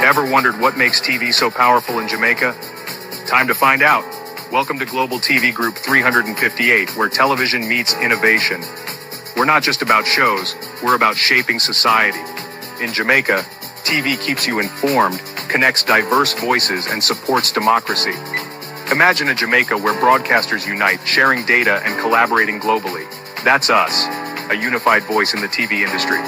Ever wondered what makes TV so powerful in Jamaica? Time to find out. Welcome to Global TV Group 358, where television meets innovation. We're not just about shows, we're about shaping society. In Jamaica, TV keeps you informed, connects diverse voices, and supports democracy. Imagine a Jamaica where broadcasters unite, sharing data and collaborating globally. That's us, a unified voice in the TV industry.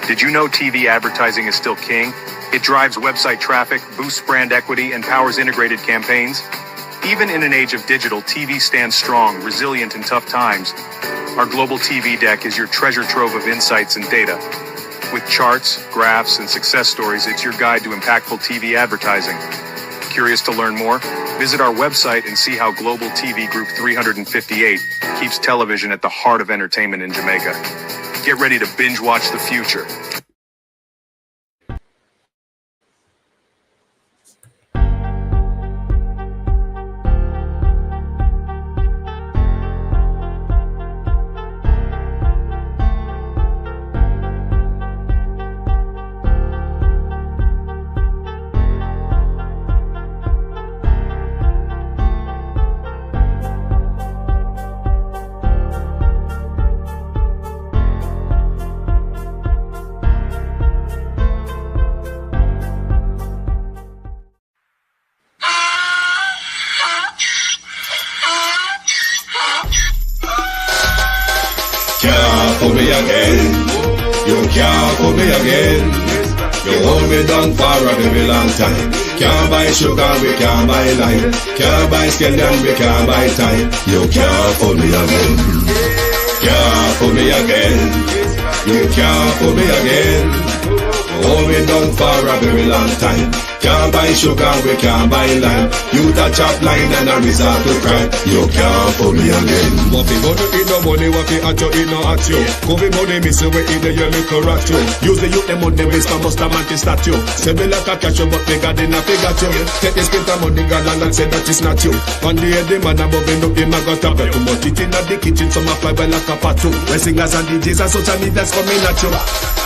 Did you know TV advertising is still king? It drives website traffic, boosts brand equity, and powers integrated campaigns. Even in an age of digital, TV stands strong, resilient in tough times. Our global TV deck is your treasure trove of insights and data. With charts, graphs, and success stories, it's your guide to impactful TV advertising. Curious to learn more? Visit our website and see how Global TV Group 358 keeps television at the heart of entertainment in Jamaica. Get ready to binge watch the future. For me again, you can't for me again. You hold me down for a very long time. Can't buy sugar, we can't buy lime. Can't buy scallion, we can't buy time. You can't for me again. Can't for me again. You can't for me again. You hold me down for a very long time. Can't buy sugar, we can't buy lime. You touch up line and a resort to crime. You can't for me again. What fi go to eat no money, what fi at you, eat no at you. Covid money, miss we eat the your little rat you. Use the youth, them money, waste my must a man to start you. Say me like a catch you, but they got in a figure you. Take the spit of money, God and say that is not you. On the head, the man above him, up him, I got a bed. Too much eat in the kitchen, some a fly by like a pat too. When singers and DJs and social media's coming at you.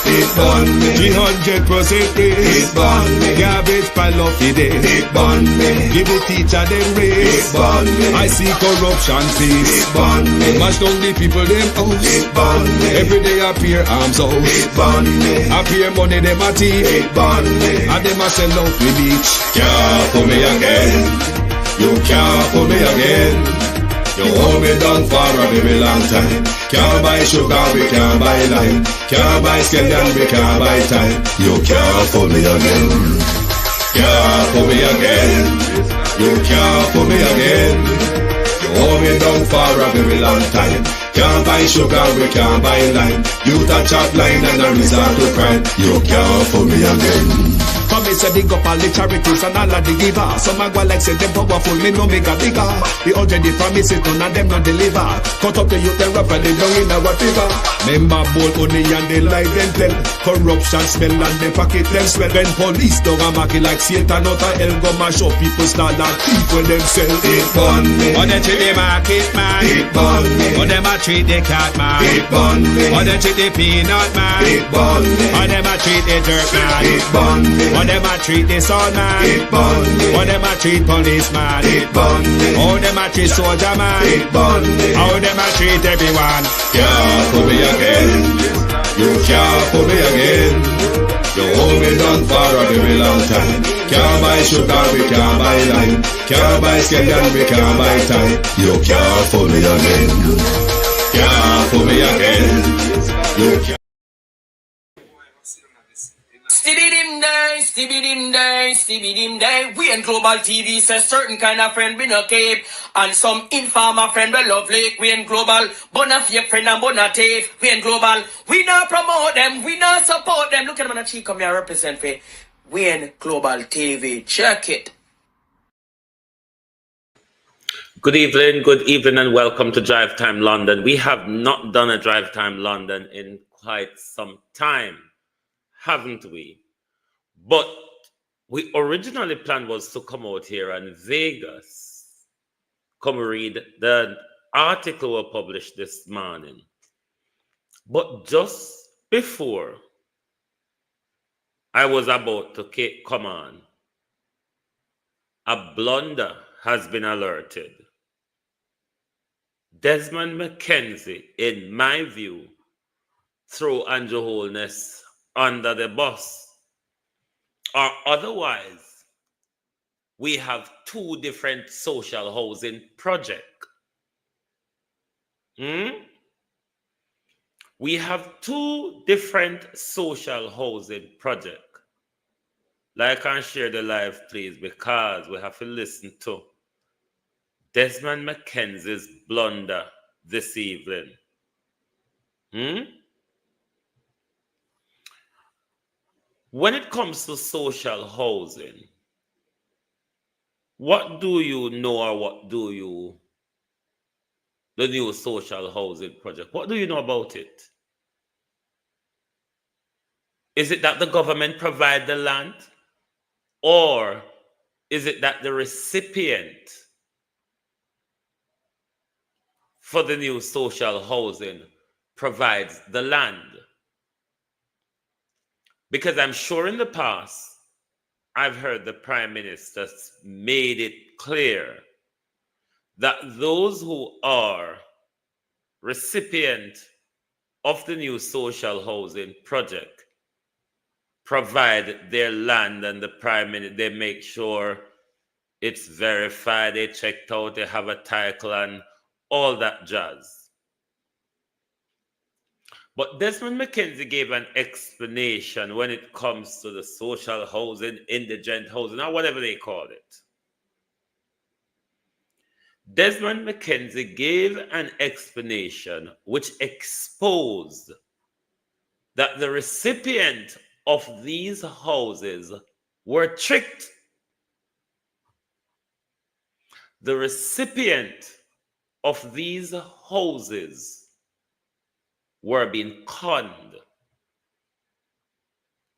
It burn me, 300% raise. it burn me, Garbage pile of the day. it burn me, Give the teacher them it raise. burn me, I see corruption it face. burn me, Mash down the people them house. it burn me, Every day appear arms out. it burn me, Appear money them a thief. it burn me. And them a sell out the beach. Can't for me again, you can't for me again. You hold me down for a very long time. Can't buy sugar, we can't buy lime. Can't buy scallion, we can't buy time. You can't for me again. Can't for me again. You can't for me again. You hold me down for a very long time. Can't buy sugar, we can't buy lime. You touch up line and a resort to crime. You can't for me again. Come me say big up all the charities and all of the givers. Some a go like say them powerful, me no make a bigger. The 100 the promises, none of them not deliver. Cut up the youth, them rap and they down in our fever. Member bold honey and they lie them tell. Corruption smell and they pocket them swell. When police don't a market like Satan out of hell, go mash up people start and thief when them sell. It burn me, Or they treat the market man. it burn me, Or them a treat the cat man. it burn me, Or they treat the peanut man. it burn me, Or them a treat the dirt man. it burn me, Or them a treat the son man. it burn me, Or them a treat policeman. it burn me, How them a treat soldier man. it burn me. How them a treat everyone. Can't for me again, you can't for me again. You hold me down for a very long time. Can't buy sugar, we can't buy lime. Can't buy scallion, we can't buy time. You can't for me again. Can't for me again. You can't. Stibbidim day, stibbidim day, stibbidim day. We in Global TV says certain kind of friend we no cape. And some informer friend we love Lake. We in Global, bona fake friend and bona tape. We in Global, we not promote them, we not support them. Look at them on the cheek, come here represent for we in Global TV. Check it. Good evening, and welcome to Drive Time London. We have not done a Drive Time London in quite some time, haven't we? But we originally planned was to come out here in Vegas, come read the article we published this morning. But just before I was about to come on. A blunder has been alerted. Desmond McKenzie, in my view, threw Andrew Holness under the bus. Or otherwise, we have two different social housing projects. We have two different social housing projects. Like and share the live, please, because we have to listen to Desmond McKenzie's blunder this evening. When it comes to social housing, what do you know, or what do you, the new social housing project, what do you know about it? Is it that the government provide the land, or is it that the recipient for the new social housing provides the land? Because I'm sure in the past, I've heard the Prime Minister made it clear that those who are recipient of the new social housing project provide their land, and the Prime Minister, they make sure it's verified, they checked out, they have a title and all that jazz. But Desmond McKenzie gave an explanation when it comes to the social housing, indigent housing, or whatever they call it. Desmond McKenzie gave an explanation which exposed that the recipient of these houses were tricked. The recipient of these houses were being conned.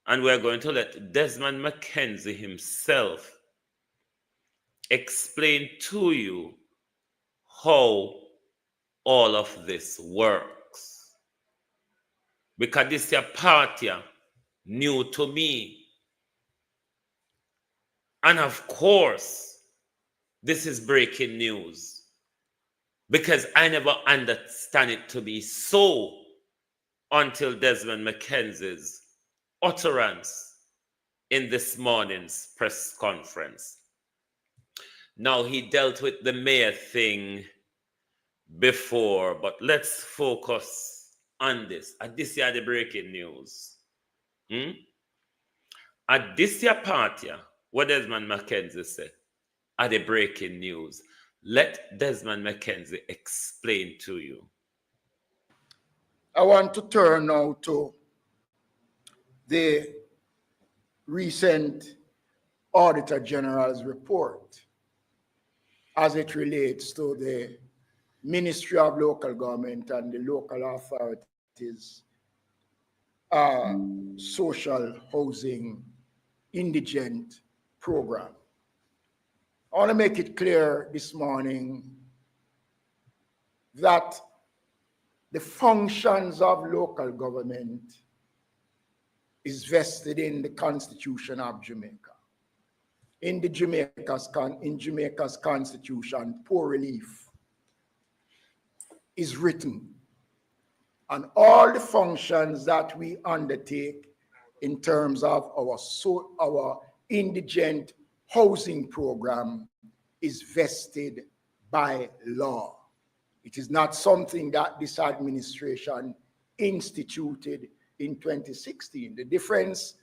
And we're going to let Desmond McKenzie himself explain to you how all of this works. Because this is a party new to me. And of course, this is breaking news. Because I never understand it to be so until Desmond McKenzie's utterance in this morning's press conference. Now, he dealt with the mayor thing before, but let's focus on this. At this year, the breaking news. At this year party, what Desmond McKenzie said, at the breaking news. Let Desmond McKenzie explain to you. I want to turn now to the recent Auditor General's report as it relates to the Ministry of Local Government and the local authorities social housing indigent program. I want to make it clear this morning that the functions of local government is vested in the Constitution of Jamaica. In Jamaica's Constitution, poor relief is written, and all the functions that we undertake in terms of our indigent housing program is vested by law. It is not something that this administration instituted in 2016. The difference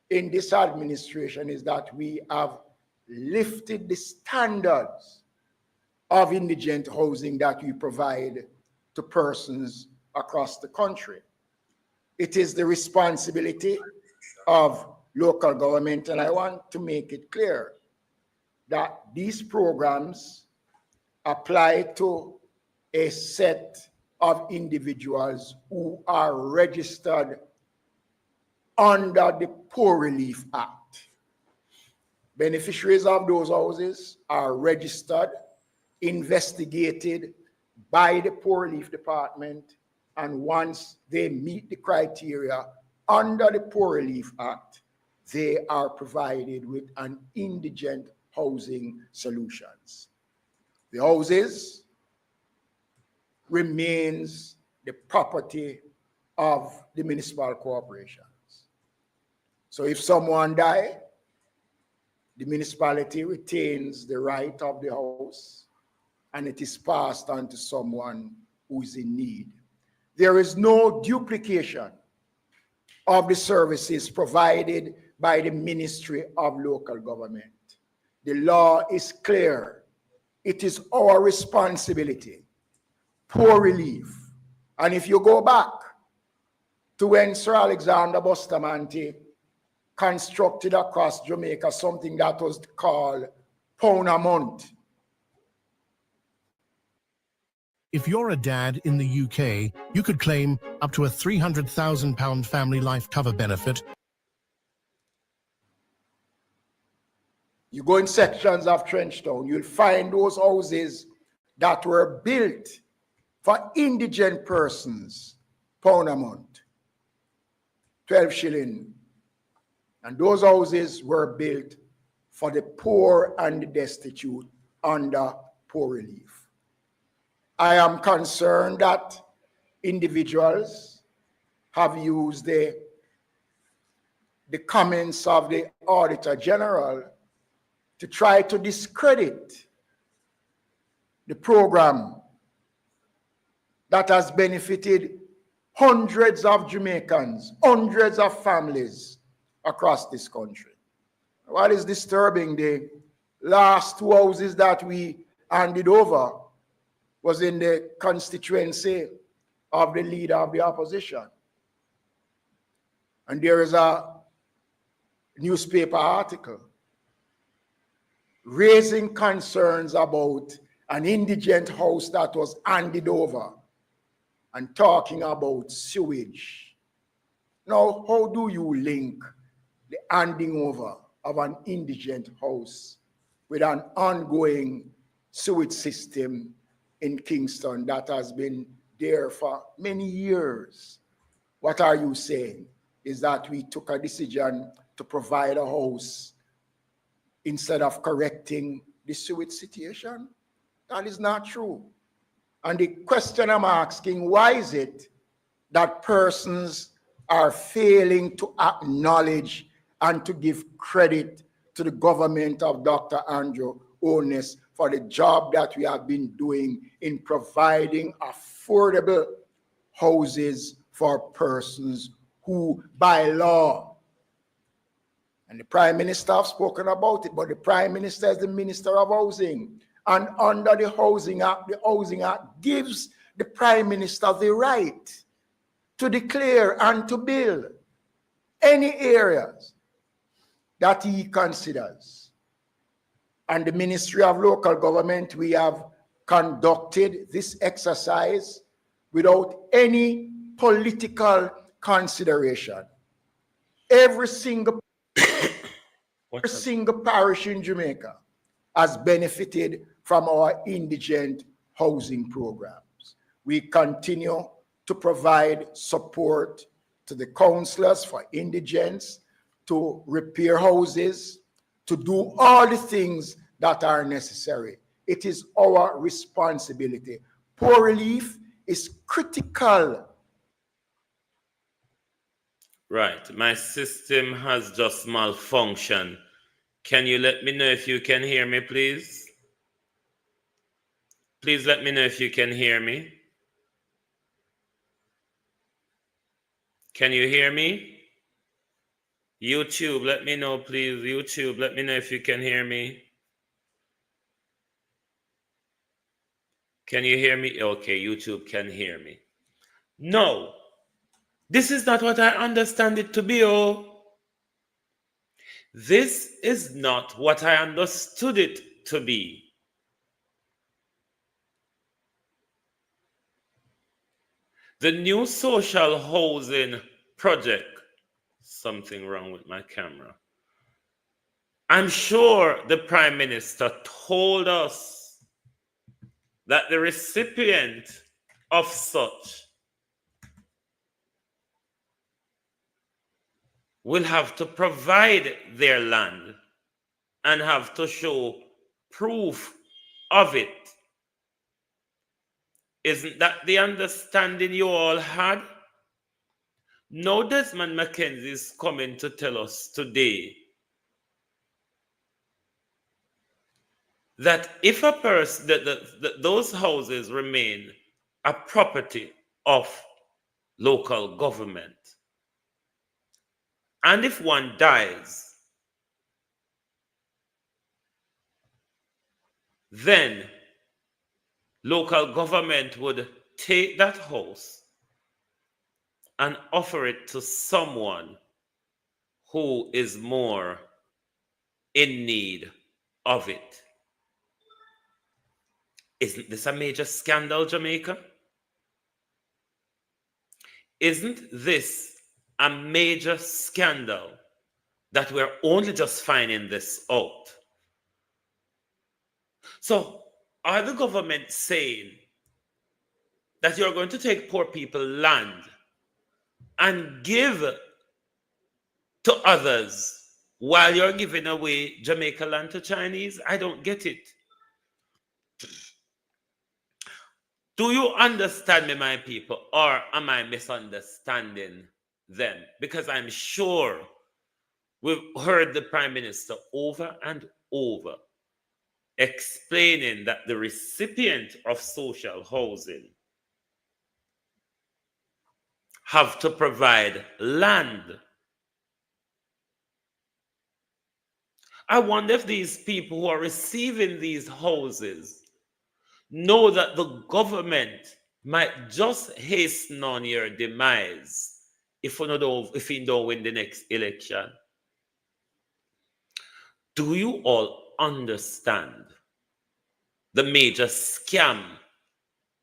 in this administration is that we have lifted the standards of indigent housing that we provide to persons across the country. It is the responsibility of local government, and I want to make it clear that these programs apply to a set of individuals who are registered under the Poor Relief Act. Beneficiaries of those houses are registered, investigated by the Poor Relief Department, and once they meet the criteria under the Poor Relief Act, they are provided with an indigent housing solutions. The houses remains the property of the municipal corporations. So if someone dies, the municipality retains the right of the house and it is passed on to someone who is in need. There is no duplication of the services provided by the Ministry of Local Government. The law is clear. It is our responsibility. Poor relief. And if you go back to when Sir Alexander Bustamante constructed across Jamaica something that was called pound a month. If you're a dad in the UK, you could claim up to a £300,000 family life cover benefit. You go in sections of Trenchtown, you'll find those houses that were built for indigent persons, pound a month, 12 shilling. And those houses were built for the poor and the destitute under poor relief. I am concerned that individuals have used the comments of the Auditor General to try to discredit the program that has benefited hundreds of Jamaicans, hundreds of families across this country. What is disturbing, the last two houses that we handed over was in the constituency of the leader of the opposition. And there is a newspaper article raising concerns about an indigent house that was handed over and talking about sewage. Now, how do you link the handing over of an indigent house with an ongoing sewage system in Kingston that has been there for many years? What are you saying? Is that we took a decision to provide a house instead of correcting the sewage situation? That is not true. And the question I'm asking, why is it that persons are failing to acknowledge and to give credit to the government of Dr. Andrew Holness for the job that we have been doing in providing affordable houses for persons who, by law, and the Prime Minister have spoken about it, but the Prime Minister is the Minister of Housing. And under the Housing Act gives the Prime Minister the right to declare and to build any areas that he considers. And the Ministry of Local Government, we have conducted this exercise without any political consideration. Every single parish in Jamaica has benefited from our indigent housing programs. We continue to provide support to the councillors for indigents, to repair houses, to do all the things that are necessary. It is our responsibility. Poor relief is critical. Right, my system has just malfunctioned. Can you let me know if you can hear me, please? Please let me know if you can hear me. Can you hear me? YouTube, let me know, please. YouTube, let me know if you can hear me. Can you hear me? Okay, YouTube can hear me. No, this is not what I understand it to be, oh. This is not what I understood it to be. The new social housing project, something wrong with my camera. I'm sure the Prime Minister told us that the recipient of such will have to provide their land and have to show proof of it. Isn't that the understanding you all had? No, Desmond Mackenzie is coming to tell us today that if a person, that those houses remain a property of local government, and if one dies, then local government would take that house and offer it to someone who is more in need of it. Isn't this a major scandal, Jamaica? Isn't this a major scandal that we're only just finding this out? So, are the government saying that you're going to take poor people land and give to others while you're giving away Jamaica land to Chinese? I don't get it. Do you understand me, my people, or am I misunderstanding them? Because I'm sure we've heard the Prime Minister over and over explaining that the recipient of social housing have to provide land. I wonder if these people who are receiving these houses know that the government might just hasten on your demise if you don't win the next election. Do you all understand the major scam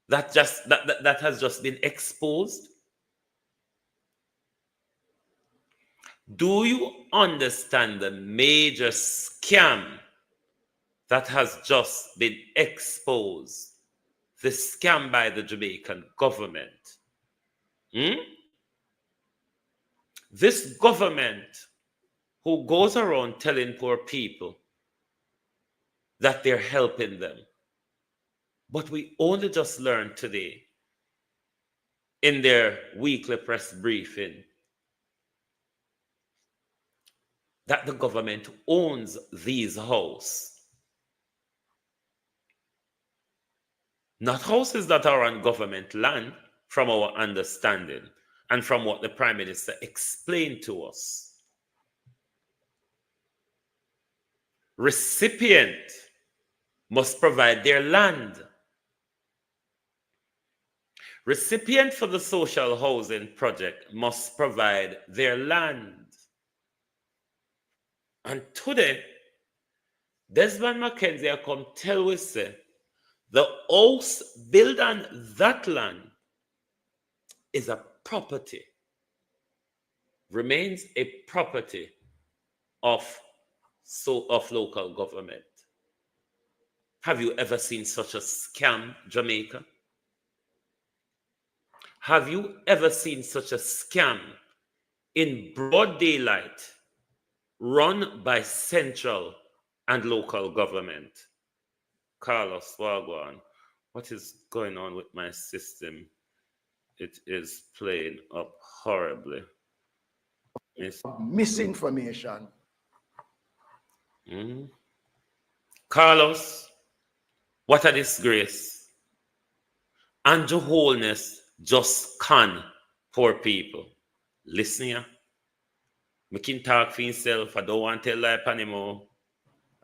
that has just been exposed? Do you understand the major scam that has just been exposed? The scam by the Jamaican government. This government who goes around telling poor people that they're helping them. But we only just learned today in their weekly press briefing that the government owns these houses. Not houses that are on government land, from our understanding and from what the Prime Minister explained to us. Recipient must provide their land. Recipient for the social housing project must provide their land. And today, Desmond Mackenzie come tell us say, the house built on that land is a property, remains a property of local government. Have you ever seen such a scam, Jamaica? Have you ever seen such a scam in broad daylight run by central and local government? Carlos Wagwan, what is going on with my system? It is playing up horribly. Misinformation. Carlos, what a disgrace. Andrew Holness just con poor people. Listen here. I can talk for himself. I don't want to tell life anymore.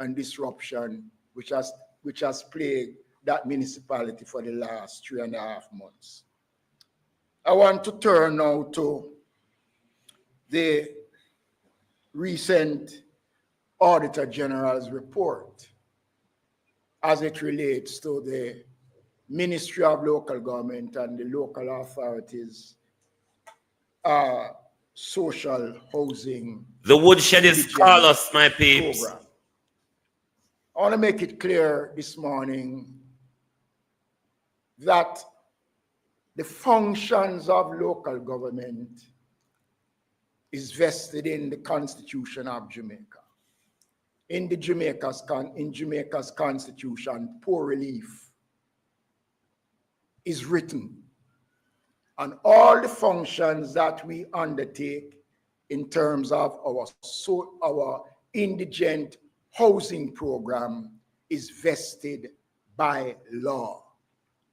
And disruption, which has plagued that municipality for the last 3.5 months. I want to turn now to the recent Auditor General's report as it relates to the Ministry of Local Government and the local authorities social housing. The woodshed is Carlos, my peeps. Program. I want to make it clear this morning that the functions of local government is vested in the Constitution of Jamaica. In Jamaica's Constitution, poor relief is written, and all the functions that we undertake in terms of our indigent housing program is vested by law.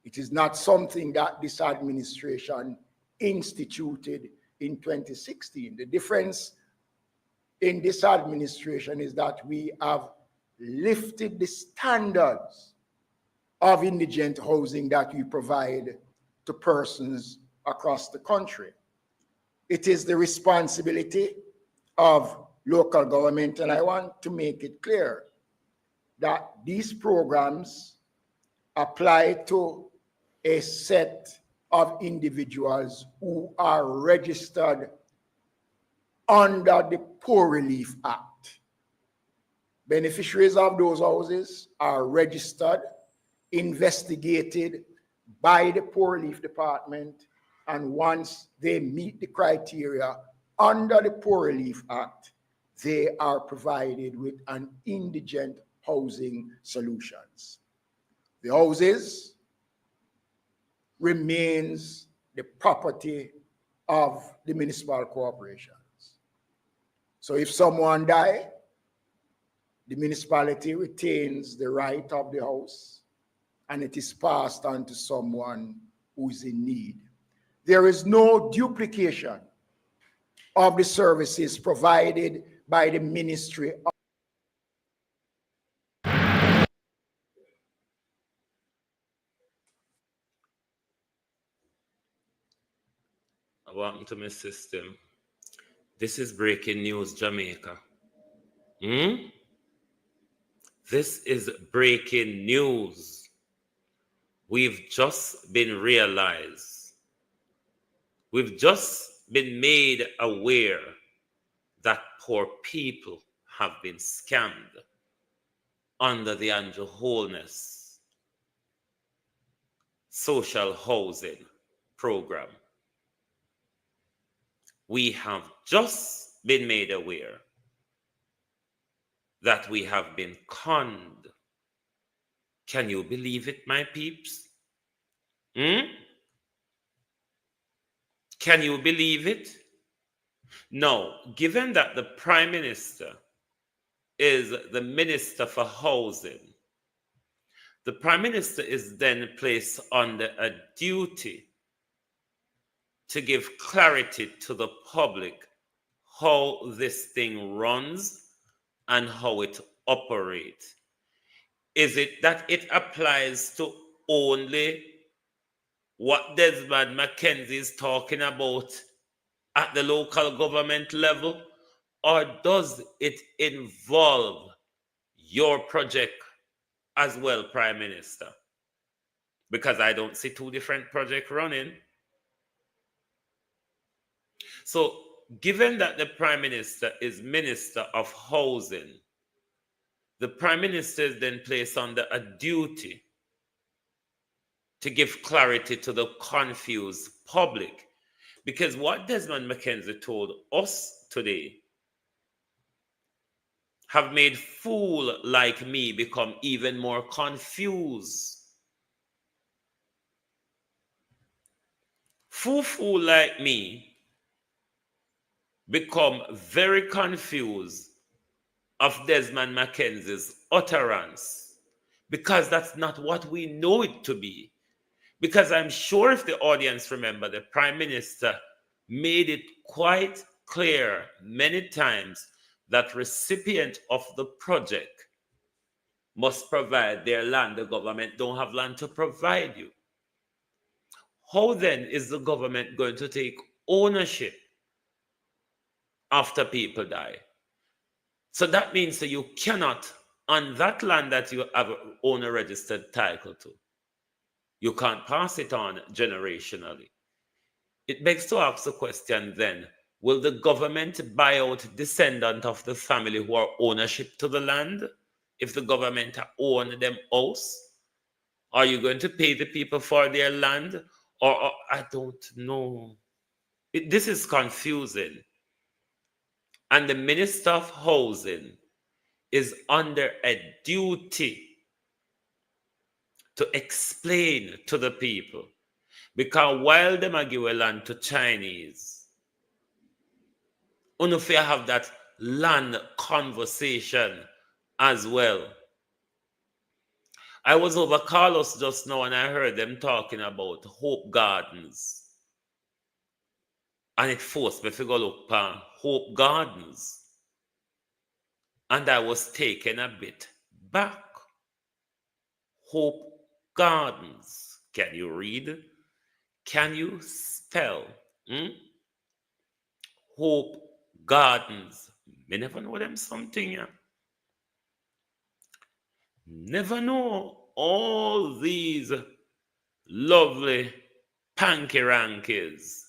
It is not something that this administration instituted in 2016. The difference in this administration is that we have lifted the standards of indigent housing that we provide to persons across the country. It is the responsibility of local government, and I want to make it clear that these programs apply to a set of individuals who are registered under the Poor Relief Act. Beneficiaries of those houses are registered, investigated by the Poor Relief Department, and once they meet the criteria under the Poor Relief Act, they are provided with an indigent housing solutions. The houses remains the property of the municipal corporations. So if someone dies, the municipality retains the right of the house and it is passed on to someone who is in need. There is no duplication of the services provided by the Ministry of Welcome to my system. This is breaking news, Jamaica. This is breaking news. We've just been realized. We've just been made aware that poor people have been scammed under the Andrew Holness social housing program. We have just been made aware that we have been conned. Can you believe it, my peeps? Can you believe it? No, given that the Prime Minister is the Minister for Housing, the Prime Minister is then placed under a duty to give clarity to the public how this thing runs and how it operates. Is it that it applies to only what Desmond McKenzie is talking about at the local government level, or does it involve your project as well, Prime Minister? Because I don't see two different projects running. So, given that the Prime Minister is Minister of Housing, the Prime Minister is then placed under a duty to give clarity to the confused public. Because what Desmond McKenzie told us today have made fool like me become even more confused. Fool like me become very confused of Desmond McKenzie's utterance, because that's not what we know it to be. Because I'm sure if the audience remember, the Prime Minister made it quite clear many times that recipient of the project must provide their land. The government don't have land to provide you. How then is the government going to take ownership after people die? So that means that you cannot, on that land that you have owner registered title to, you can't pass it on generationally. It begs to ask the question then, will the government buy out descendants of the family who are ownership to the land if the government own them house? Are you going to pay the people for their land? Or I don't know. This is confusing. And the Minister of Housing is under a duty to explain to the people. Because while them a give a land to Chinese, you have that land conversation as well. I was over Carlos just now and I heard them talking about Hope Gardens. And it forced me to go look for Hope Gardens. And I was taken a bit back. Hope Gardens. Can you read? Can you spell? Hope Gardens. Me never know them something. Yeah. Never know all these lovely panky rankies.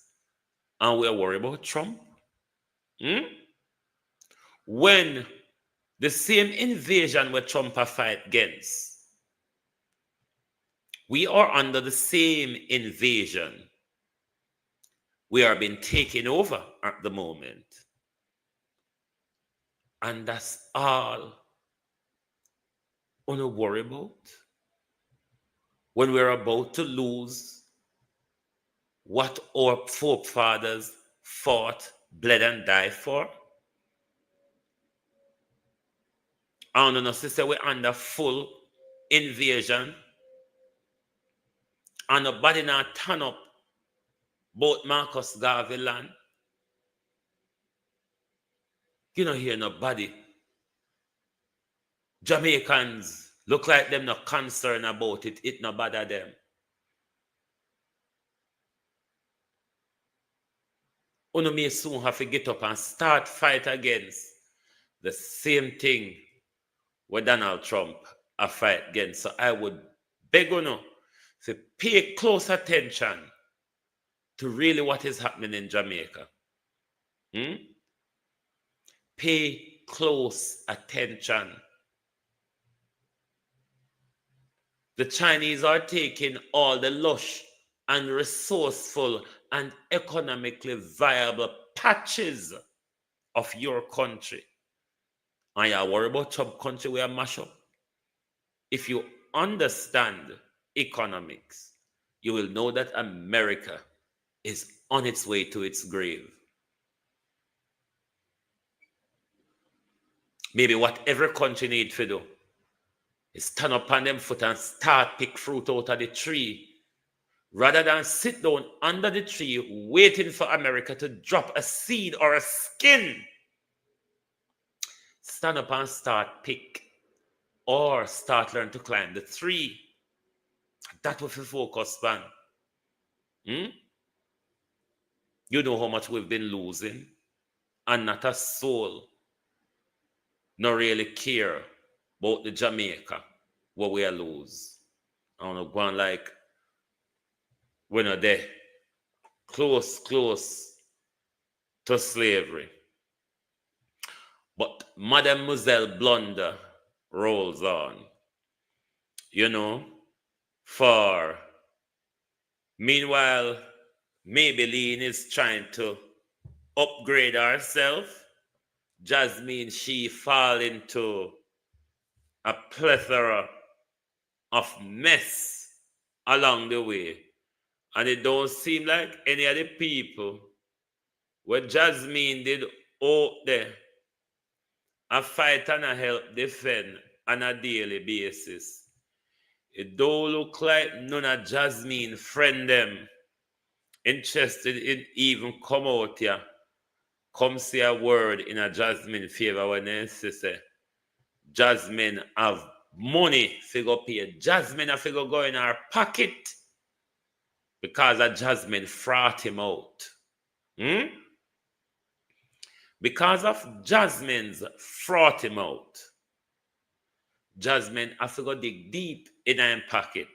And we're worried about Trump. When the same invasion where Trump fight against, we are under the same invasion. We are being taken over at the moment. And that's all we don't worry about. When we're about to lose what our forefathers fought, bled, and died for. And on sister, we're under full invasion. And nobody now turn up both Marcus Garvey land. You don't hear nobody. Jamaicans look like them not concerned about it. It not bother them. You may soon have to get up and start fight against the same thing where Donald Trump a fight against. So I would beg you to pay close attention to really what is happening in Jamaica. Pay close attention. The Chinese are taking all the lush and resourceful and economically viable patches of your country. And you worry about Trump country where mash up. If you understand economics, you will know that America is on its way to its grave. Maybe what every country needs to do is stand up on them foot and start pick fruit out of the tree, rather than sit down under the tree waiting for America to drop a seed or a skin. Stand up and start pick, or start learn to climb the tree. That was the focus on. You know how much we've been losing, and not a soul not really care about the Jamaica what we lose. I don't know, going like we're not there. Close to slavery. But Mademoiselle Blunder rolls on. For meanwhile, Maybelline is trying to upgrade herself. Jasmine, she fall into a plethora of mess along the way. And it don't seem like any of the people where Jasmine did out there a fight and a help defend on a daily basis. It don't look like none of Jasmine friend them interested in even come out here. Come say a word in a Jasmine favor when they say Jasmine have money figure pay. Jasmine have figure go in her pocket because a Jasmine fraud him out. Because of Jasmine's fraud him out. Jasmine have to go dig deep in her pocket.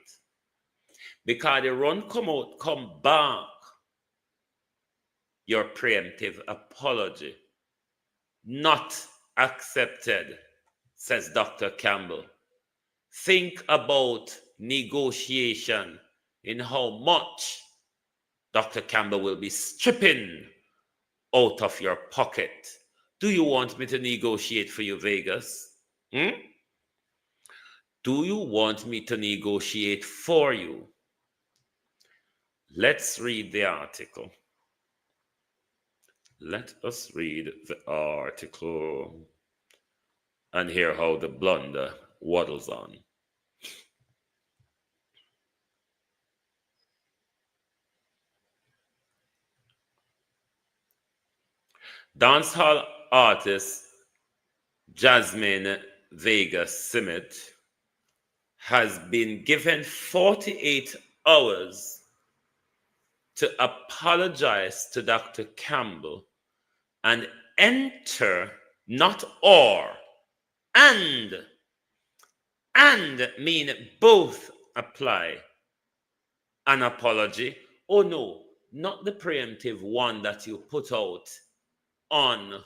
Because the run come out, come back. Your preemptive apology. Not accepted, says Dr. Campbell. Think about negotiation in how much Dr. Campbell will be stripping out of your pocket Do you want me to negotiate for you, Vegas? Hmm? Do you want me to negotiate for you? Let's read the article. Let us read the article and hear how the blunder waddles on. Dancehall artist Jasmine Vega Simmet has been given 48 hours to apologize to Dr. Campbell and enter, not or, and mean both apply an apology. Oh no, not the preemptive one that you put out on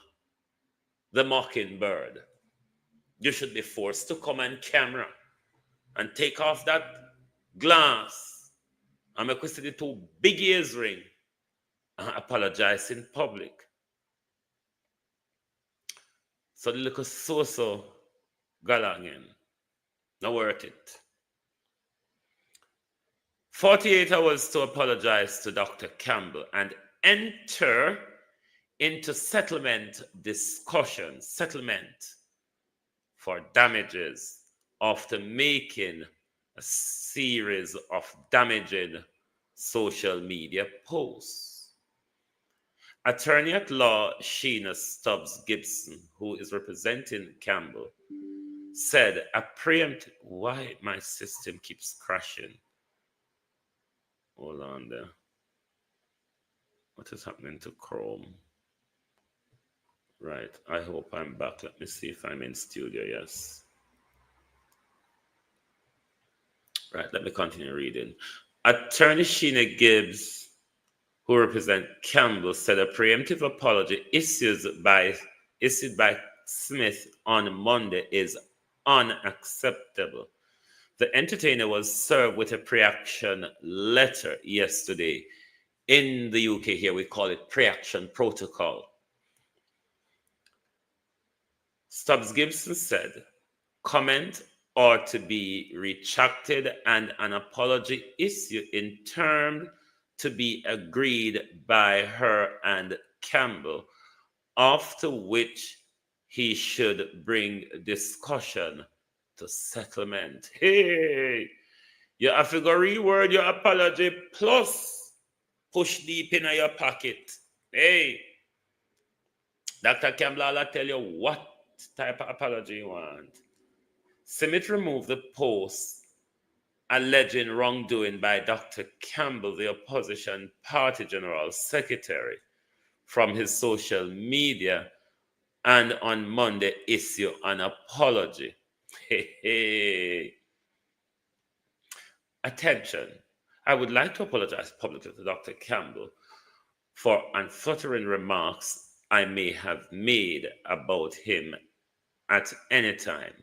the Mockingbird. You should be forced to come on camera and take off that glass and make us see the two big ears ring and apologize in public. So the little so galangin, not worth it. 48 hours to apologize to Dr. Campbell and enter into settlement for damages after making a series of damaging social media posts. Attorney at law Sheena Stubbs Gibson, who is representing Campbell, said why my system keeps crashing. Hold on there. What is happening to Chrome? Right, I hope I'm back. Let me see if I'm in studio. Yes. Right, let me continue reading. Attorney Sheena Gibbs, who represents Campbell, said a preemptive apology issued by Smith on Monday is unacceptable. The entertainer was served with a pre-action letter yesterday. In the UK here, we call it pre-action protocol. Stubbs Gibson said, comment are to be retracted and an apology issue in terms to be agreed by her and Campbell, after which he should bring discussion to settlement. Hey, you have to go reword your apology plus push deep in your pocket. Hey, Dr. Campbell, I'll tell you what type of apology you want. Simmet removed the post alleging wrongdoing by Dr. Campbell, the opposition party general secretary, from his social media, and on Monday issue an apology. Attention, I would like to apologize publicly to Dr. Campbell for unflattering remarks I may have made about him at any time.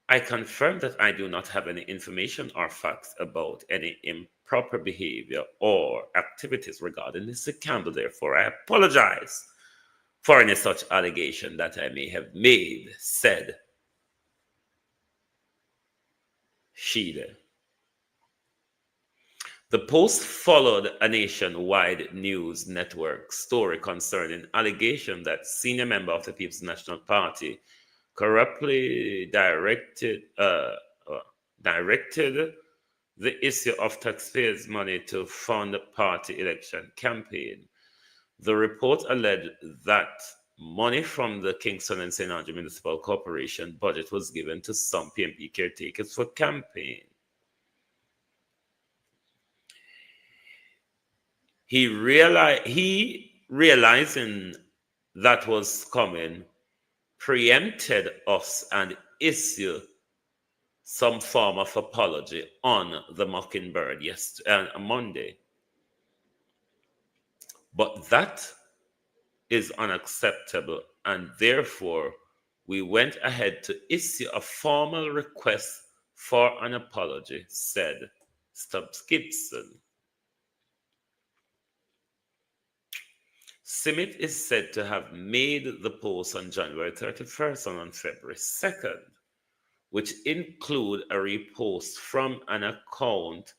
I confirm that I do not have any information or facts about any improper behavior or activities regarding Mr. Campbell. Therefore, I apologize for any such allegation that I may have made, said Sheila. The post followed a nationwide news network story concerning allegation that senior member of the People's National Party corruptly directed the issue of taxpayers' money to fund party election campaign. The report alleged that money from the Kingston and St. Andrew Municipal Corporation budget was given to some PMP caretakers for campaign. He realizing that was coming, preempted us and issued some form of apology on the Mockingbird Monday. But that is unacceptable, and therefore we went ahead to issue a formal request for an apology, said Stubbs Gibson. Simit is said to have made the post on January 31st and on February 2nd, which include a repost from an account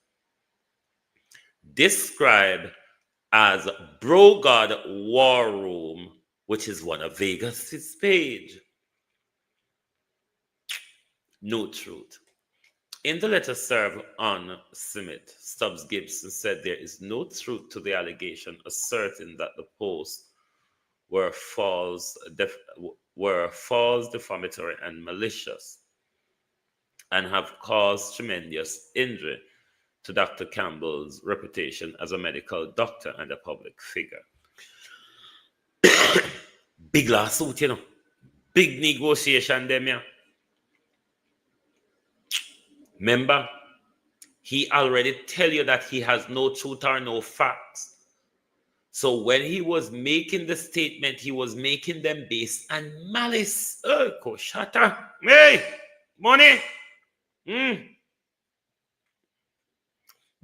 described as Bro God War Room, which is one of Vegas's page. No truth. In the letter served on Simit, Stubbs Gibson said there is no truth to the allegation asserting that the posts were false, defamatory, and malicious, and have caused tremendous injury to Dr. Campbell's reputation as a medical doctor and a public figure. Big lawsuit, you know. Big negotiation, them, yeah. Remember, he already tell you that he has no truth or no facts. So when he was making the statement, he was making them based on malice. Oh, Koshata. Hey, money.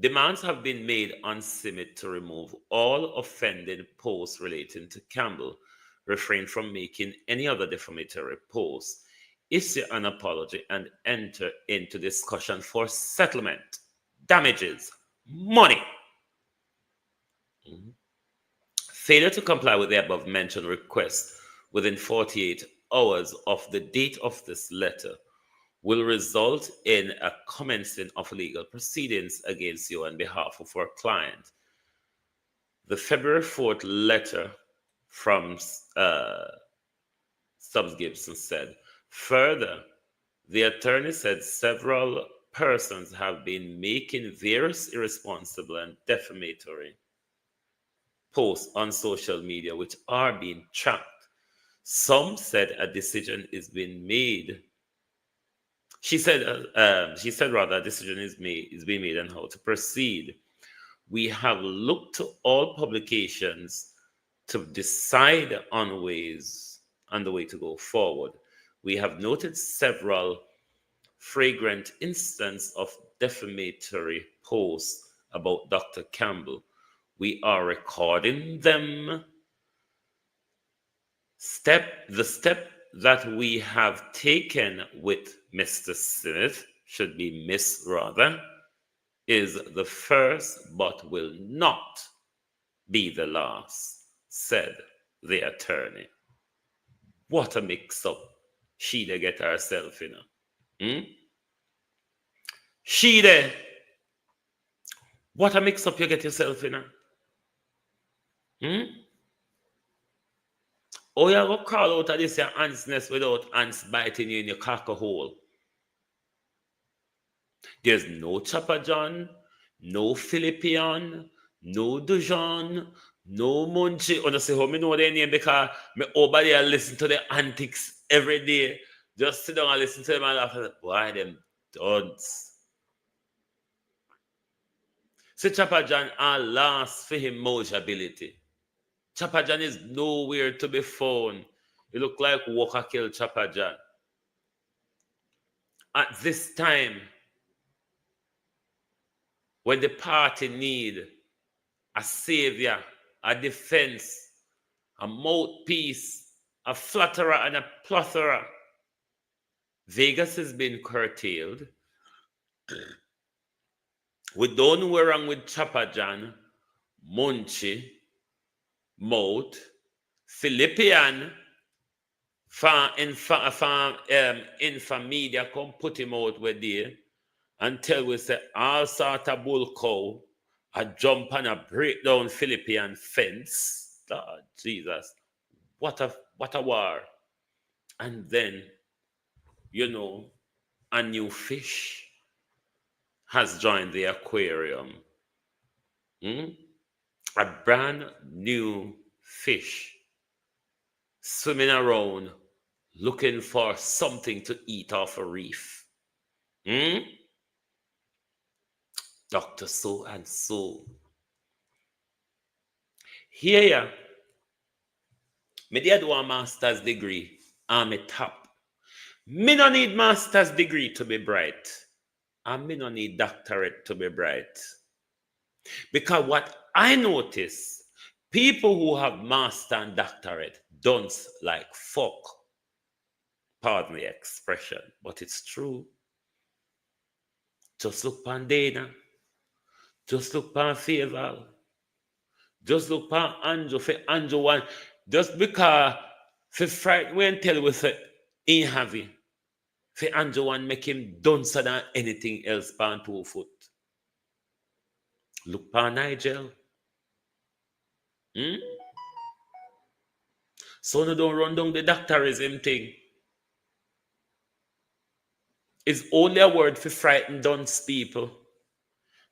Demands have been made on Simit to remove all offending posts relating to Campbell, refrain from making any other defamatory posts, issue an apology, and enter into discussion for settlement, damages, money. Failure to comply with the above mentioned request within 48 hours of the date of this letter will result in a commencing of legal proceedings against you on behalf of our client. The February 4th letter from Stubbs Gibson said, further, the attorney said several persons have been making various irresponsible and defamatory posts on social media which are being tracked. Some said a decision is being made. She said rather a decision is being made on how to proceed. We have looked to all publications to decide on the way to go forward. We have noted several flagrant instances of defamatory posts about Dr. Campbell. We are recording them. The step that we have taken with Mr. Smith, should be Miss rather, is the first but will not be the last, said the attorney. What a mix-up she dey get herself in. She dey. What a mix-up you get yourself in. Oh, you go crawl out of this your ants nest without ants biting you in your cocker hole. There's no Chopper John, no Philippian, no Dujon, no Munchie. I say how me know their name because me over there listen to their antics every day. Just sit down and listen to them and laugh. Why them dunce? So Chopper John are last for him mobility. Chopper John is nowhere to be found. You look like Walker killed Chopper John. At this time, when the party need a savior, a defense, a mouthpiece, a flatterer, and a plethora, Vegas has been curtailed. We don't know what's wrong with Chopper John, Munchie, Mouth, Philippian, Infamedia come put him out with there until we say all sort of bull cow a jump and a break down Philippian fence. God, Jesus, what a war. And then, a new fish has joined the aquarium. A brand new fish swimming around looking for something to eat off a reef. Dr. So and so. Here, me did do a master's degree. I'm a top. Me no need master's degree to be bright. And me no need doctorate to be bright. Because what I notice, People who have master and doctorate dunce like fuck. Pardon the expression, but it's true. Just look pan Dana. Just look pan Faisal. Just look pan Andrew. For Andrew one, just because for fright when tell we say in heavy. For Andrew one make him duncer than anything else pan 2 foot. Look pan Nigel. So no don't run down the doctorism thing. It's only a word for frightened dunce people.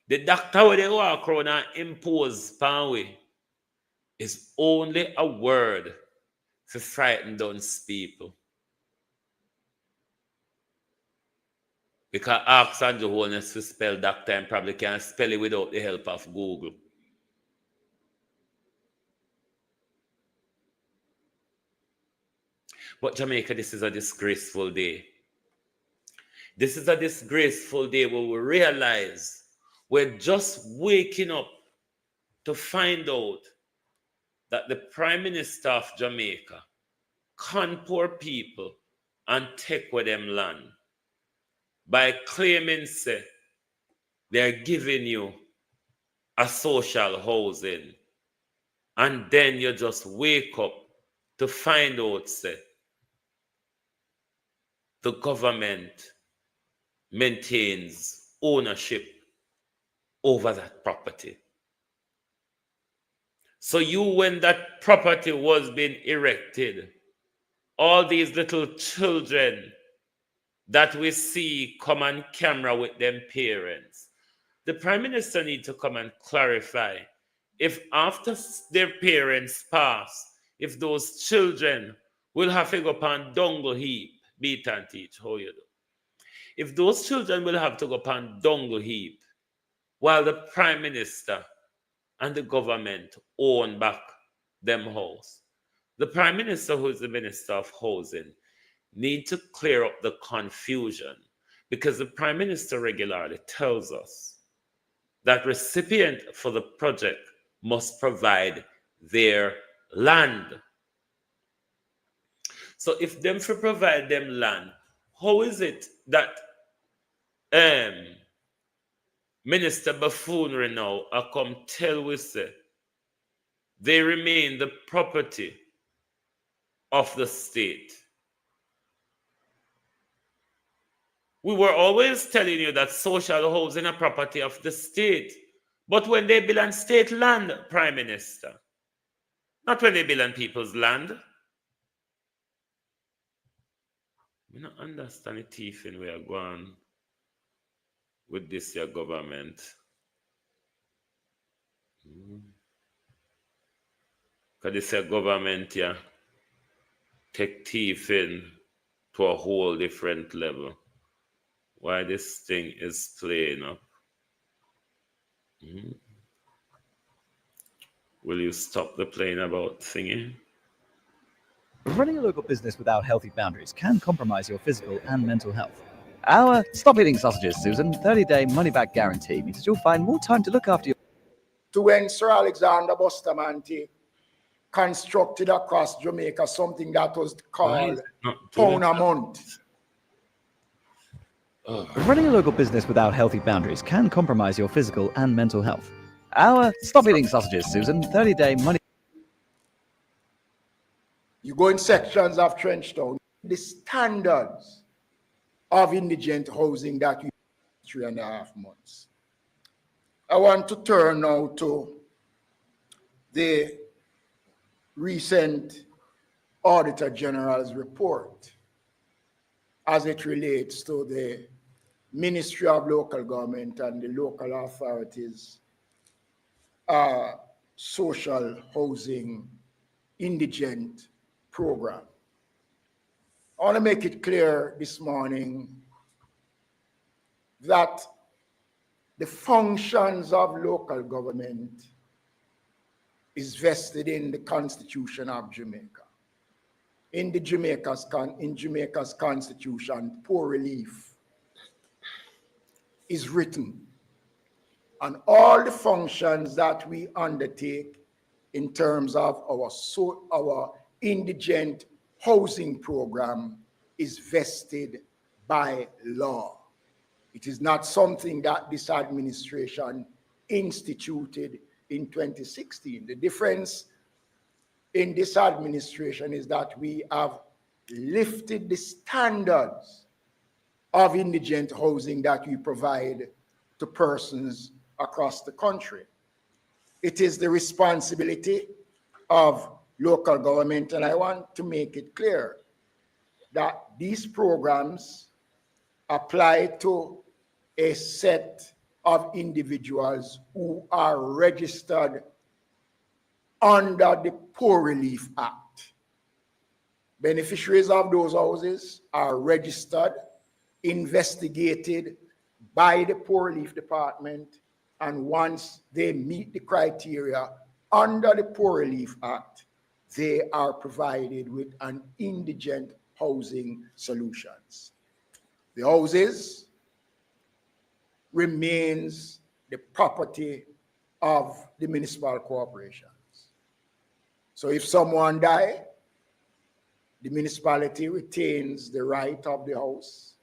The doctor where they walk around and impose pan way is only a word for frightened dunce people. Because ask Andrew Holness to spell doctor and probably can't spell it without the help of Google. But Jamaica, this is a disgraceful day. This is a disgraceful day where we realize we're just waking up to find out that the Prime Minister of Jamaica can poor people and take with them land by claiming say they're giving you a social housing, and then you just wake up to find out say the government maintains ownership over that property. So you, when that property was being erected, all these little children that we see come on camera with them parents, the Prime Minister needs to come and clarify if after their parents pass, if those children will have to go upon dungle heap, beat and teach, how you do. If those children will have to go upon dungle heap while the Prime Minister and the government own back them house, the Prime Minister, who is the Minister of Housing, need to clear up the confusion, because the Prime Minister regularly tells us that recipient for the project must provide their land. So if them for provide them land, how is it that Minister Buffoonery now come tell we say they remain the property of the state? We were always telling you that social housing are property of the state. But when they build on state land, Prime Minister, not when they build on people's land. We don't understand the thieving we are going with this year government. Because this year government here take thieving to a whole different level. Why this thing is playing up. Will you stop the playing about thingy? Running a local business without healthy boundaries can compromise your physical and mental health. Our Stop Eating Sausages, Susan 30-day money-back guarantee means you'll find more time to look after your... To when Sir Alexander Bustamante constructed across Jamaica something that was called pound a month. Running a local business without healthy boundaries can compromise your physical and mental health. Our Stop Eating Sausages, Susan 30-day money... You go in sections of Trenchtown, the standards of indigent housing that we 3.5 months. I want to turn now to the recent Auditor General's report as it relates to the Ministry of Local Government and the local authorities social housing indigent program. I want to make it clear this morning that the functions of local government is vested in the Constitution of Jamaica. In Jamaica's Constitution, poor relief is written, and all the functions that we undertake in terms of our indigent housing program is vested by law. It is not something that this administration instituted in 2016. The difference in this administration is that we have lifted the standards of indigent housing that we provide to persons across the country. It is the responsibility of local government, and I want to make it clear that these programs apply to a set of individuals who are registered under the Poor Relief Act. Beneficiaries of those houses are registered, investigated by the Poor Relief Department, and once they meet the criteria under the Poor Relief Act, they are provided with an indigent housing solutions. The houses remains the property of the municipal corporations. So if someone dies, the municipality retains the right of the house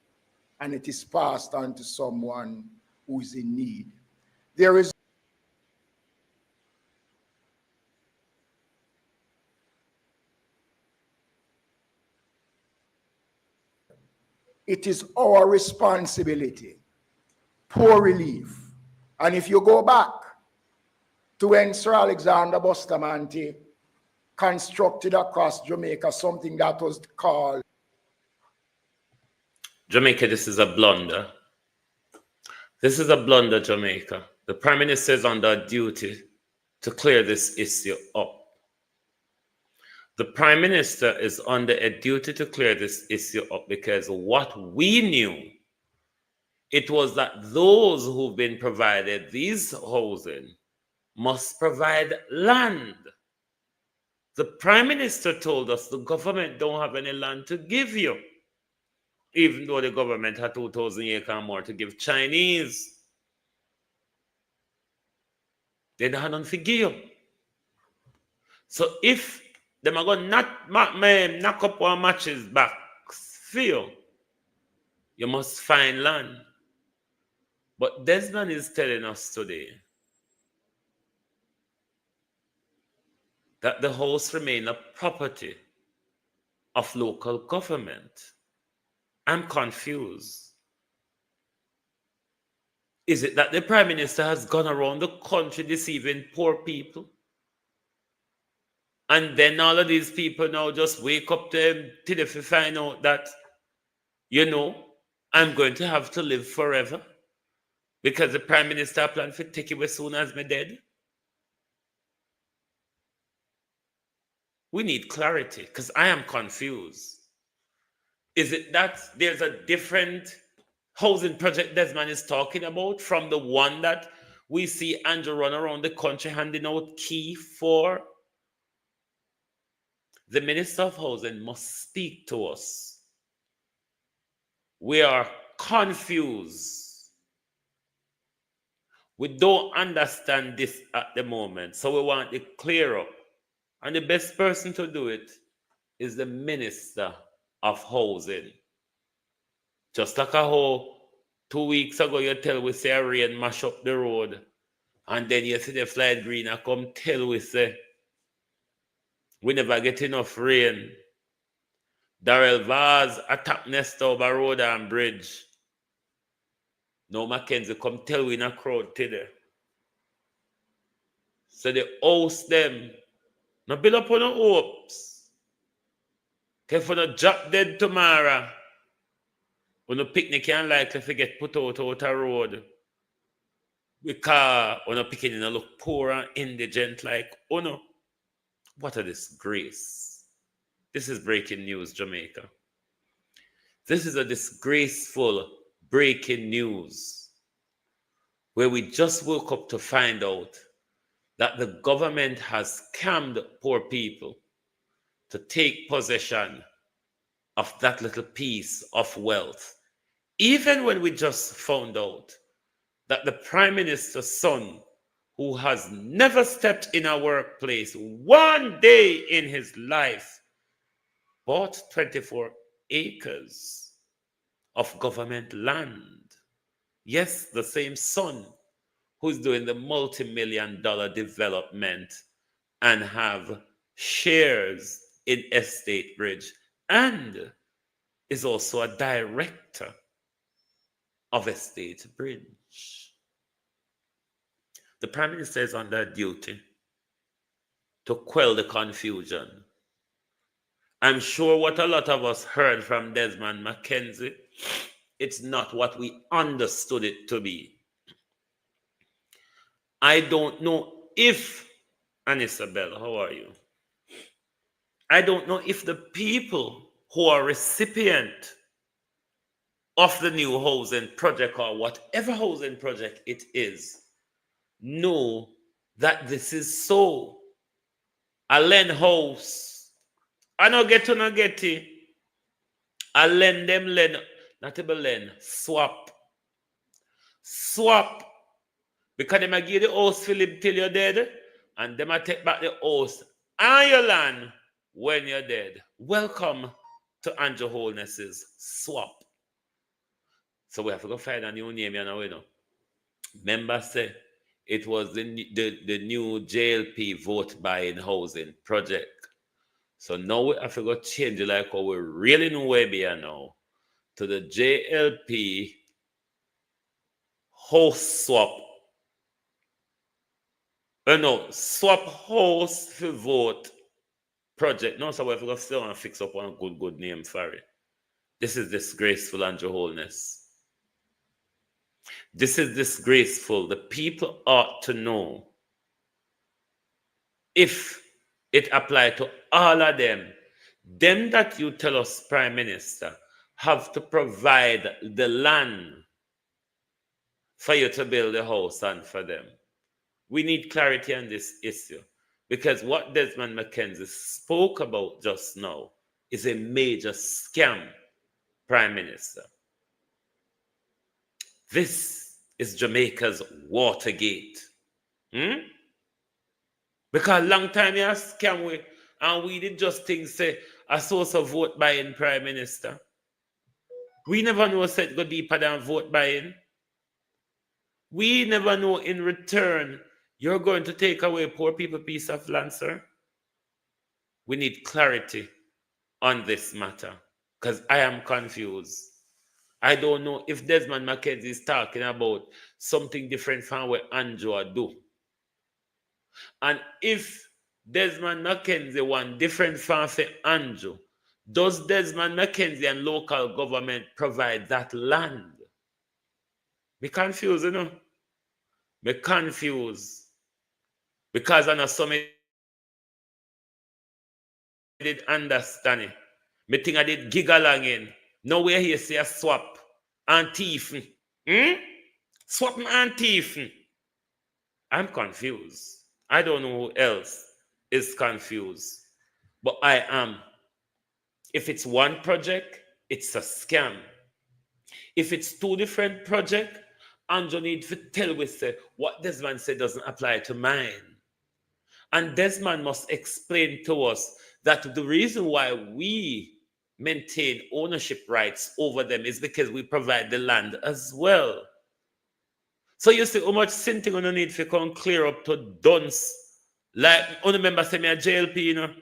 and it is passed on to someone who is in need. There is it is our responsibility, Poor Relief. And if you go back to when Sir Alexander Bustamante constructed across Jamaica something that was called Jamaica, this is a blunder. This is a blunder, Jamaica. The Prime Minister is under duty to clear this issue up. The Prime Minister is under a duty to clear this issue up because what we knew, it was that those who've been provided these housing must provide land. The Prime Minister told us the government don't have any land to give you, even though the government had 2,000 acres and more to give Chinese. They don't have none to give you. So if them are going to knock up one matches back for you, you must find land. But Desmond is telling us today that the house remain a property of local government. I'm confused. Is it that the Prime Minister has gone around the country deceiving poor people? And then all of these people now just wake up to till they find out that, you know, I'm going to have to live forever because the Prime Minister planned to take it as soon as I'm dead? We need clarity because I am confused. Is it that there's a different housing project Desmond is talking about from the one that we see Andrew run around the country handing out key for? The Minister of Housing must speak to us. We are confused. We don't understand this at the moment, so we want it clear up. And the best person to do it is the Minister of Housing. Just like a whole 2 weeks ago, you tell we say rain mash up the road, and then you see the flight green and come tell we say we never get enough rain. Darrell Vaz attack Nesta over road and bridge. No Mackenzie come tell we in a crowd today. So they host them. Now build up on the hopes. If you not drop dead tomorrow, when the picnic can likely to get put out a road. Because when the picnic look poor and indigent like, oh no. What a disgrace. This is breaking news, Jamaica. This is a disgraceful breaking news where we just woke up to find out that the government has scammed poor people to take possession of that little piece of wealth. Even when we just found out that the Prime Minister's son who has never stepped in a workplace one day in his life, bought 24 acres of government land. Yes, the same son who's doing the multi-million-dollar development and have shares in Estate Bridge and is also a director of Estate Bridge. The Prime Minister is under duty to quell the confusion. I'm sure what a lot of us heard from Desmond McKenzie, it's not what we understood it to be. I don't know if, and Isabel, how are you? I don't know if the people who are recipient of the new housing project or whatever housing project it is know that this is so. I lend house. I don't get to not get it. I lend them lend, not even lend, swap. Swap. Because they might give the house Philip till you're dead, and they might take back the house and your land when you're dead. Welcome to Andrew Holness's swap. So we have to go find a new name, you know. Members say it was the new JLP vote buying housing project. So now we have to go change it like how we really know where we are now to the JLP house swap. No, swap house for vote project. No, so we have to go still and fix up one good name for it. This is disgraceful, Andrew Holness. This is disgraceful. The people ought to know if it applied to all of them. Them that you tell us, Prime Minister, have to provide the land for you to build a house and for them. We need clarity on this issue because what Desmond McKenzie spoke about just now is a major scam, Prime Minister. This is Jamaica's Watergate. Because long time you scam we, and we did just think say a source of vote buying, Prime Minister. We never know said go deeper than vote buying. We never know in return you're going to take away poor people piece of land, sir. We need clarity on this matter because I am confused. I don't know if Desmond McKenzie is talking about something different from what Andrew do. And if Desmond McKenzie want different from Andrew, does Desmond McKenzie and local government provide that land? Me confused, you know? Me confused. Because I know some did understand it. Me think I did gig along in. Nowhere here say a swap and thief. Swap and thief. I'm confused. I don't know who else is confused. But I am. If it's one project, it's a scam. If it's two different projects, Andrew need to tell we say what Desmond said doesn't apply to mine. And Desmond must explain to us that the reason why we maintain ownership rights over them is because we provide the land as well. So you see how much sinting on the need to come clear up to dunce. Like, on remember say me a JLP, you know.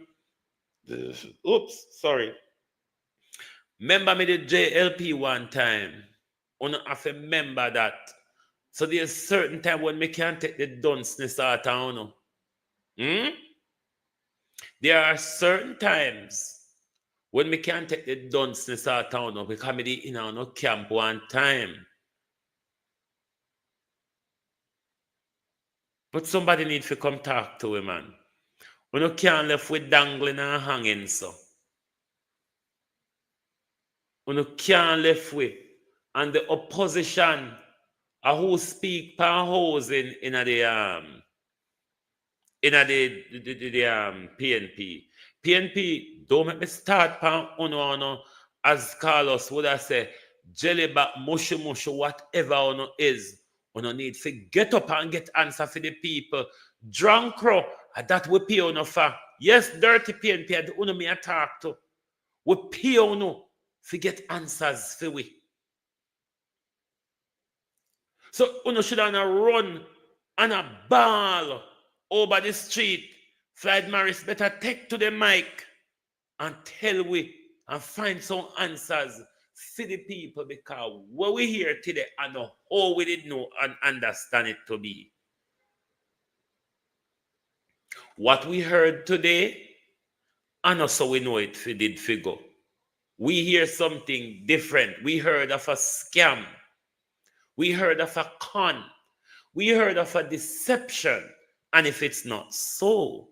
Oops, sorry. Remember me the JLP one time. On have to remember that. So there's certain time when me can't take the dunceness out of you. There are certain times when we can't take the dunceness out of town because we did in our camp one time. But somebody needs to come talk to him, man. We no can't left with dangling and hanging, so. We no can't left with. And the opposition who speak per housing in the PNP. PNP, don't make me start pan uno as Carlos would have said, jelly back mushy whatever uno is. We no need to get up and get answer for the people. Drunk crow, that we pay on for. Yes, dirty PNP, the uno me a talk to. We pay on to get answers for we. So uno should have run and a ball over the street. Floyd Morris better take to the mic and tell we and find some answers for the people, because what we hear today and how we did know and understand it to be. What we heard today, and also we know it did figure. We hear something different. We heard of a scam. We heard of a con. We heard of a deception. And if it's not so,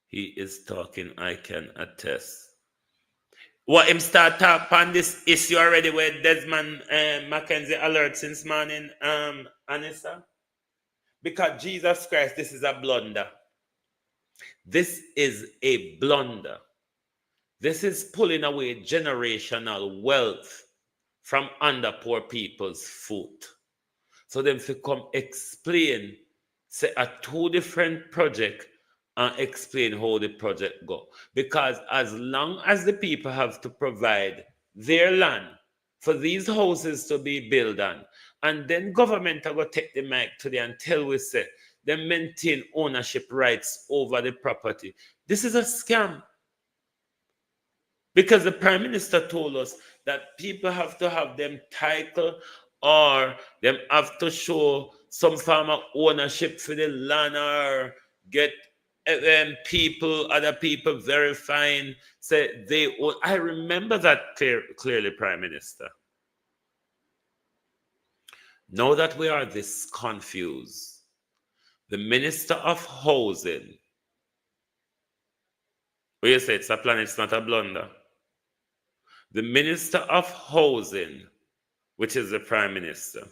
he is talking, I can attest. What him start talk on this issue already where Desmond Mackenzie alert since morning, Anissa? Because Jesus Christ, this is a blunder. This is a blunder. This is pulling away generational wealth from under poor people's foot. So them to come explain, say a two different project and explain how the project go. Because as long as the people have to provide their land for these houses to be built on, and then government are going to take the mic today and tell we say they maintain ownership rights over the property. This is a scam. Because the Prime Minister told us that people have to have them title or them have to show some form of ownership for the land or get other people verifying, say they own. I remember that clearly, Prime Minister. Now that we are this confused, the Minister of Housing, what you say, it's a plan, it's not a blunder. The Minister of Housing, which is the Prime Minister,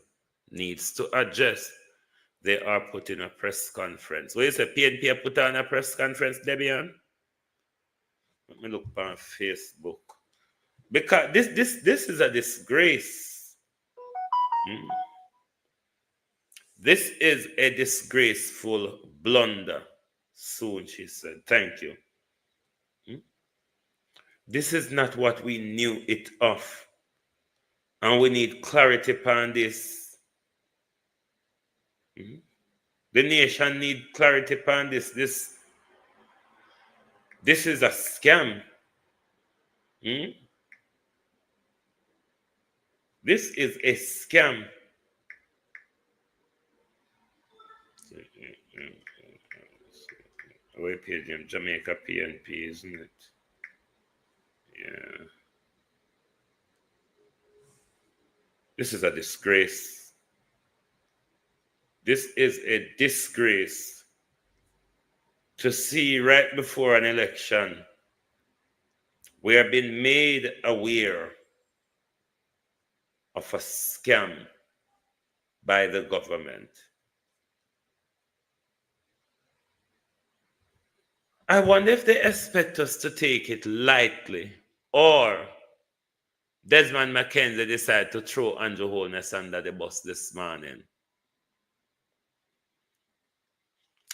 needs to adjust. They are putting a press conference. What you say, PNP put on a press conference, Debian? Let me look on Facebook. Because this is a disgrace. This is a disgraceful blunder. Soon, she said. Thank you. This is not what we knew it of. And we need clarity upon this. The nation need clarity upon this. This is a scam. This is a scam. Wait, page Jamaica PNP, isn't it? Yeah. This is a disgrace. This is a disgrace to see right before an election we are being made aware of a scam by the government. I wonder if they expect us to take it lightly, or Desmond Mackenzie decided to throw Andrew Holness under the bus this morning.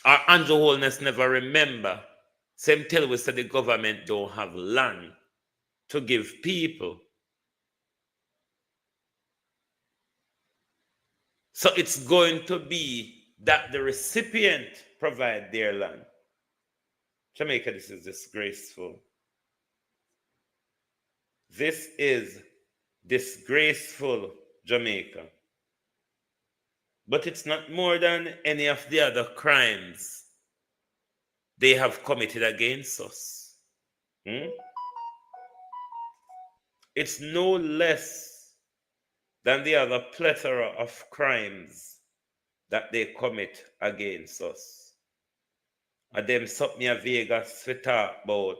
Or Andrew Holness never remember. Same tell we said the government don't have land to give people. So it's going to be that the recipient provide their land. Jamaica, this is disgraceful. This is disgraceful, Jamaica. But it's not more than any of the other crimes they have committed against us. It's no less than the other plethora of crimes that they commit against us. And them something a Vegas to talk about.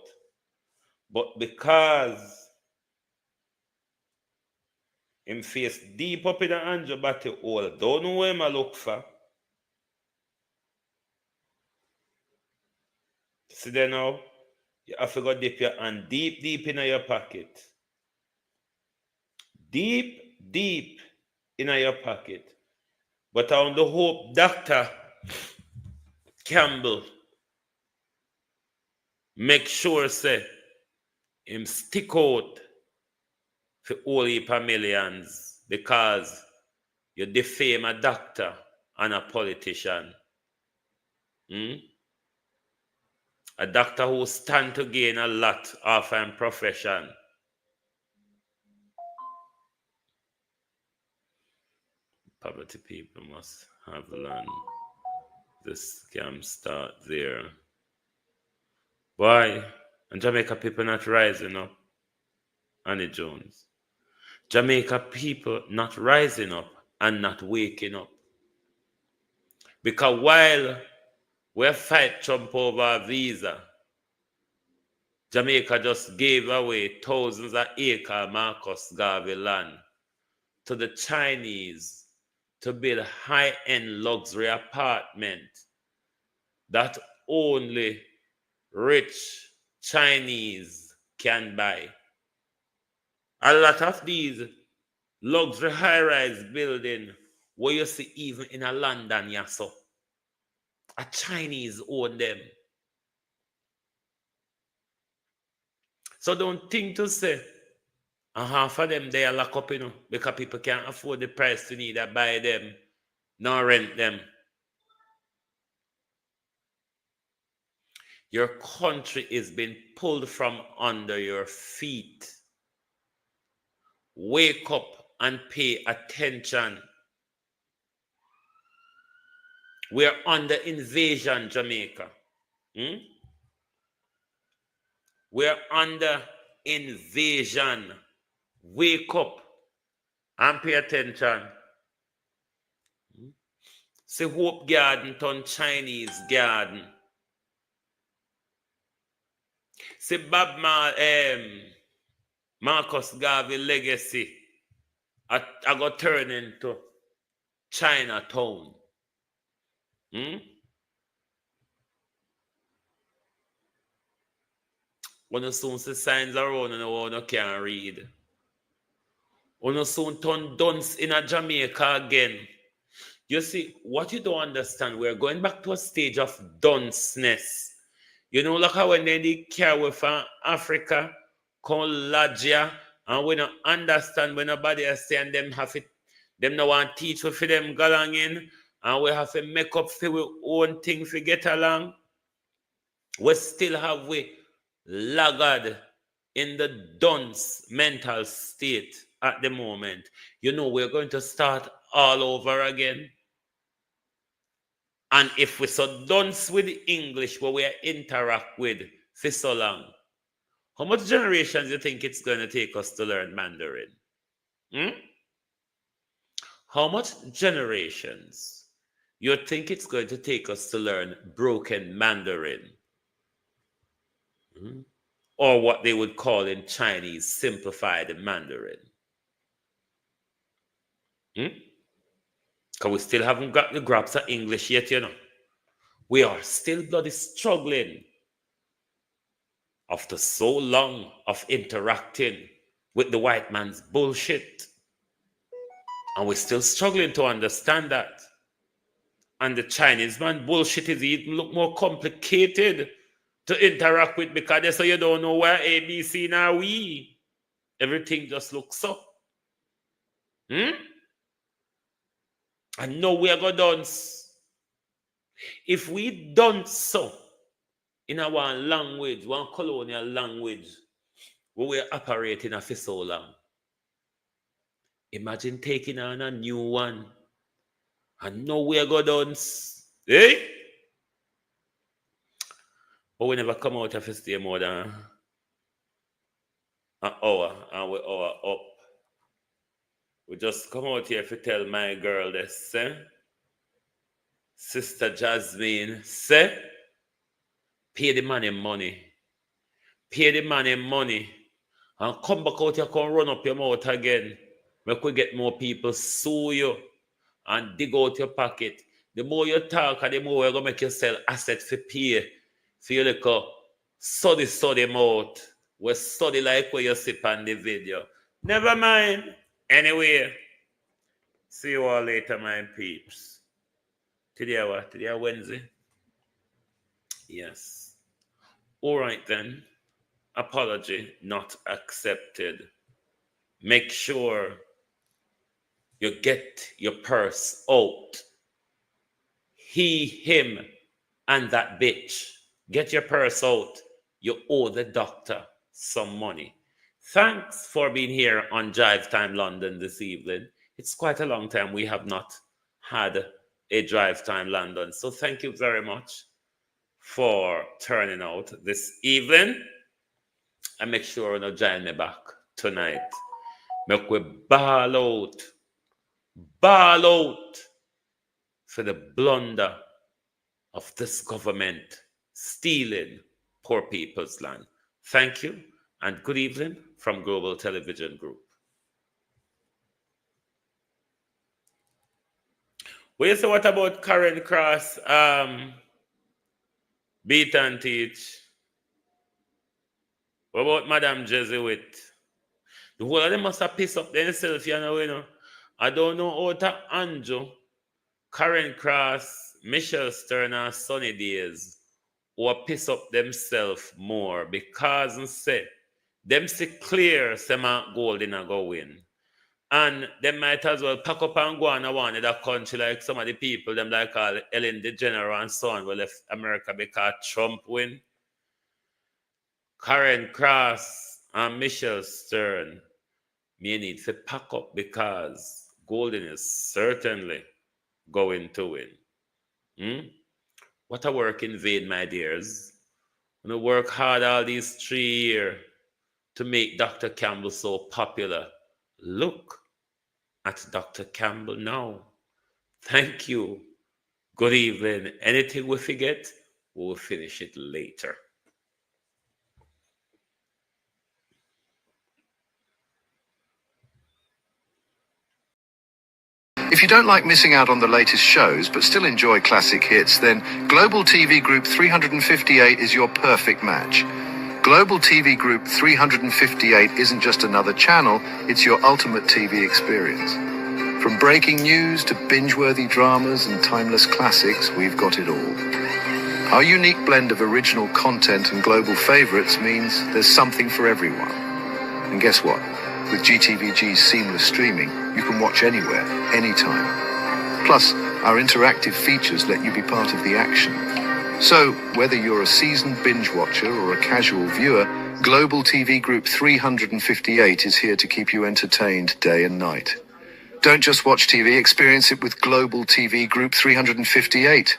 But because him face deep up in the Andrew battle hole, don't know where I look for. See there now? You have to go dip your hand deep in your pocket. Deep in your pocket. But I want to hope Dr. Campbell make sure say him stick out for all heap of millions because you defame a doctor and a politician. A doctor who stand to gain a lot off his profession. Poverty people must have land. This scam start there. Why? And Jamaica people not rising up. Annie Jones. Jamaica people not rising up and not waking up. Because while we fight Trump over a visa, Jamaica just gave away thousands of acres of Marcus Garvey land to the Chinese to build high-end luxury apartment that only rich Chinese can buy. A lot of these luxury high-rise building where you see even in a London, yes, so a Chinese own them. So don't think to say, and half of them they are locked up, because people can't afford the price to need to buy them, nor rent them. Your country is being pulled from under your feet. Wake up and pay attention. We're under invasion, Jamaica. We're under invasion. Wake up and pay attention. See Hope Garden turn Chinese garden. See Marcus Garvey legacy I got turned into Chinatown. When you soon see signs around and you can't read. When you soon turn dunce in a Jamaica again. You see, what you don't understand, we're going back to a stage of dunceness. You know, like how when they carry from Africa, come Lagia, and we don't understand when nobody is saying them have it, them no want to teach for them go along in, and we have to make up for our own thing to get along. We still have we laggard in the dunce mental state at the moment. You know, we're going to start all over again. And if we so dunce with the English where we interact with for so long, how much generations do you think it's going to take us to learn Mandarin? How much generations you think it's going to take us to learn broken Mandarin? Or what they would call in Chinese simplified Mandarin? Because we still haven't got the grasp of English yet, you know. We are still bloody struggling after so long of interacting with the white man's bullshit. And we're still struggling to understand that. And the Chinese man bullshit is even look more complicated to interact with because they say you don't know where A, B, C, now we. Everything just looks up. And now we are going to dance. If we done so in our language, one colonial language, where we are operating for so long, imagine taking on a new one. And now we are going to dance. Eh? But we never come out of a stay more than an hour, and we're hour up. We just come out here to tell my girl this, Sister Jasmine, say, pay the money. Pay the money. And come back out here, come run up your mouth again. Make we get more people sue you and dig out your pocket. The more you talk, the more you're going to make yourself assets for pay. For you like study mouth. We study like where you sip on the video. Never mind. Anyway, See you all later, my peeps. Today what? Today Wednesday? Yes. All right then. Apology not accepted. Make sure you get your purse out. He, him, and that bitch. Get your purse out. You owe the doctor some money. Thanks for being here on Drive Time London this evening. It's quite a long time we have not had a Drive Time London. So thank you very much for turning out this evening. And make sure you join me back tonight. Make we ball out for the blunder of this government stealing poor people's land. Thank you and good evening from Global Television Group. Well, so what about Karen Cross, Beat and Teach? What about Madam Jesuit? The whole of them must have pissed up themselves, you know. I don't know how to Andrew, Karen Cross, Michelle Stern, and Sunny Days or piss up themselves more because them see clear some gold in a go win. And they might as well pack up and go on a one in that country like some of the people, them like Ellen DeGeneres and so on, will left America because Trump win. Karen Cross and Michelle Stern may need to pack up because Golden is certainly going to win. What a work in vain, my dears. I'm going to work hard all these 3 years to make Dr. Campbell so popular. Look at Dr. Campbell now. Thank you. Good evening. Anything we forget, we'll finish it later. If you don't like missing out on the latest shows but still enjoy classic hits, then Global TV Group 358 is your perfect match. Global TV Group 358 isn't just another channel, it's your ultimate TV experience. From breaking news to binge-worthy dramas and timeless classics, we've got it all. Our unique blend of original content and global favorites means there's something for everyone. And guess what? With GTVG's seamless streaming, you can watch anywhere, anytime. Plus, our interactive features let you be part of the action. So, whether you're a seasoned binge watcher or a casual viewer, Global TV Group 358 is here to keep you entertained day and night. Don't just watch TV, experience it with Global TV Group 358.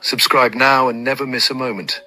Subscribe now and never miss a moment.